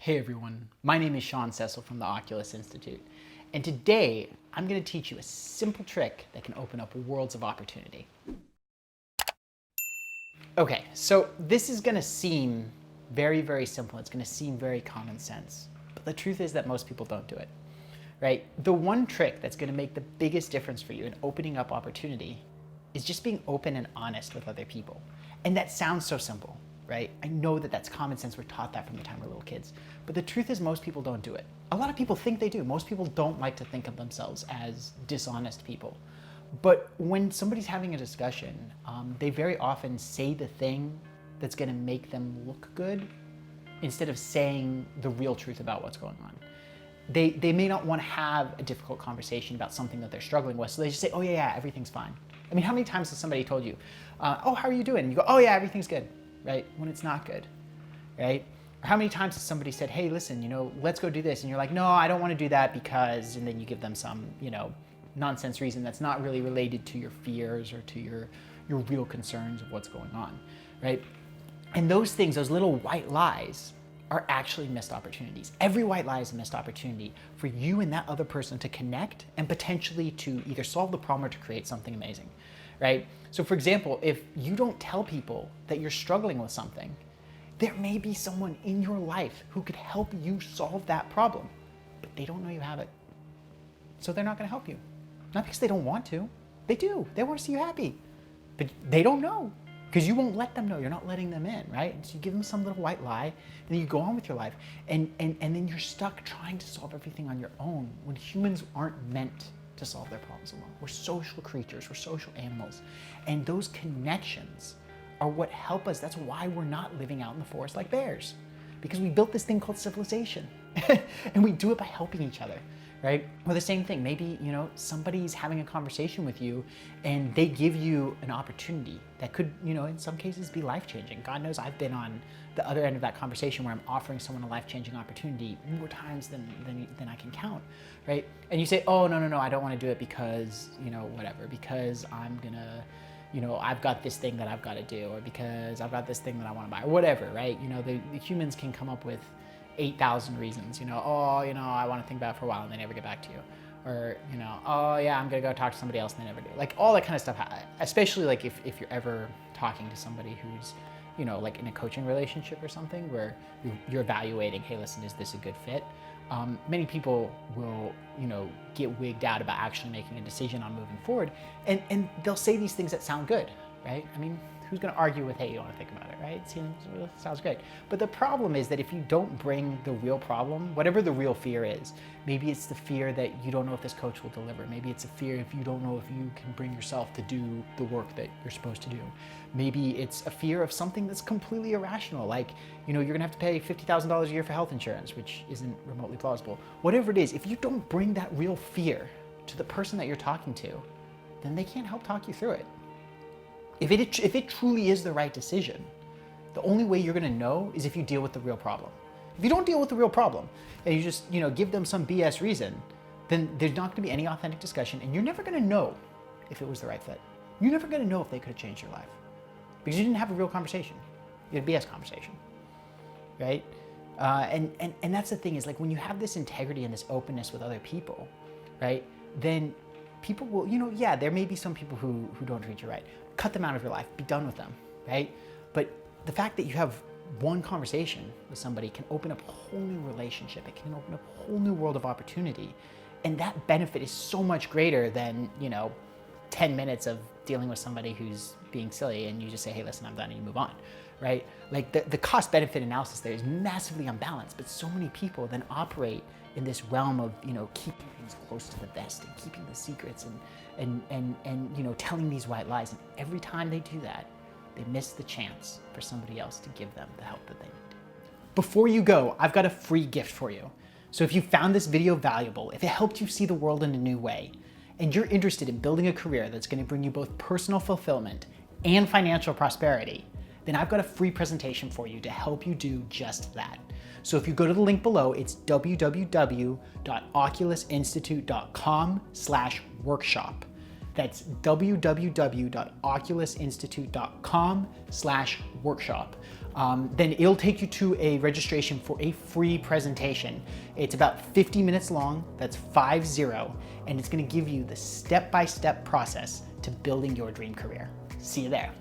Hey everyone, my name is Sean Cecil from the Oculus Institute, and today I'm going to teach you a simple trick that can open up worlds of opportunity. Okay, so this is going to seem very simple. It's going to seem very common sense, but the truth is that most people don't do it, right? The one trick that's going to make the biggest difference for you in opening up opportunity is just being open and honest with other people. And that sounds so simple, right? I know that that's common sense. We're taught that from the time we're little kids. But the truth is most people don't do it. A lot of people think they do. Most people don't like to think of themselves as dishonest people. But when somebody's having a discussion, they very often say the thing that's gonna make them look good instead of saying the real truth about what's going on. They may not want to have a difficult conversation about something that they're struggling with, so they just say, oh yeah, everything's fine. I mean, how many times has somebody told you, oh, how are you doing? And you go, oh yeah, everything's good, right? When it's not good, right? Or how many times has somebody said, hey, listen, let's go do this. And you're like, no, I don't want to do that because, and then you give them some, nonsense reason that's not really related to your fears or to your real concerns of what's going on, right? And those things, those little white lies, are actually missed opportunities. Every white lie is a missed opportunity for you and that other person to connect and potentially to either solve the problem or to create something amazing, right? So for example, if you don't tell people that you're struggling with something, there may be someone in your life who could help you solve that problem, but they don't know you have it. So they're not gonna help you. Not because they don't want to, they do. They wanna see you happy, but they don't know because you won't let them know. You're not letting them in, right? So you give them some little white lie and then you go on with your life and then you're stuck trying to solve everything on your own when humans aren't meant to solve their problems alone. We're social creatures, we're social animals. And those connections are what help us. That's why we're not living out in the forest like bears, because we built this thing called civilization and we do it by helping each other, right? Or the same thing, maybe, somebody's having a conversation with you and they give you an opportunity that could, in some cases be life-changing. God knows I've been on the other end of that conversation where I'm offering someone a life-changing opportunity more times than I can count, right? And you say, oh, no, I don't want to do it because, whatever, because I'm gonna, I've got this thing that I've got to do, or because I've got this thing that I want to buy, or whatever, right? The humans can come up with 8,000 reasons, I want to think about it for a while and they never get back to you. Or, oh yeah, I'm gonna go talk to somebody else and they never do. Like all that kind of stuff, especially like if you're ever talking to somebody who's, like in a coaching relationship or something where you're evaluating, hey, listen, is this a good fit? Many people will, get wigged out about actually making a decision on moving forward, and they'll say these things that sound good, right? I mean, who's going to argue with, hey, you want to think about it, right? It sounds great. But the problem is that if you don't bring the real problem, whatever the real fear is, maybe it's the fear that you don't know if this coach will deliver. Maybe it's a fear if you don't know if you can bring yourself to do the work that you're supposed to do. Maybe it's a fear of something that's completely irrational, like, you're going to have to pay $50,000 a year for health insurance, which isn't remotely plausible. Whatever it is, if you don't bring that real fear to the person that you're talking to, then they can't help talk you through it. If it truly is the right decision, the only way you're gonna know is if you deal with the real problem. If you don't deal with the real problem and you just, give them some BS reason, then there's not gonna be any authentic discussion and you're never gonna know if it was the right fit. You're never gonna know if they could have changed your life because you didn't have a real conversation. You had a BS conversation, right? And that's the thing is, like, when you have this integrity and this openness with other people, right, then people will, yeah, there may be some people who don't treat you right. Cut them out of your life, be done with them, right? But the fact that you have one conversation with somebody can open up a whole new relationship. It can open up a whole new world of opportunity. And that benefit is so much greater than, 10 minutes of dealing with somebody who's being silly and you just say, hey, listen, I'm done, and you move on, right? Like the cost benefit analysis there is massively unbalanced, but so many people then operate in this realm of, keeping things close to the vest and keeping the secrets and telling these white lies. And every time they do that, they miss the chance for somebody else to give them the help that they need. Before you go, I've got a free gift for you. So if you found this video valuable, if it helped you see the world in a new way, and you're interested in building a career that's going to bring you both personal fulfillment and financial prosperity, then I've got a free presentation for you to help you do just that. So if you go to the link below, it's www.oculusinstitute.com/workshop. That's www.oculusinstitute.com/workshop. Then it'll take you to a registration for a free presentation. It's about 50 minutes long, that's 50, and it's gonna give you the step-by-step process to building your dream career. See you there.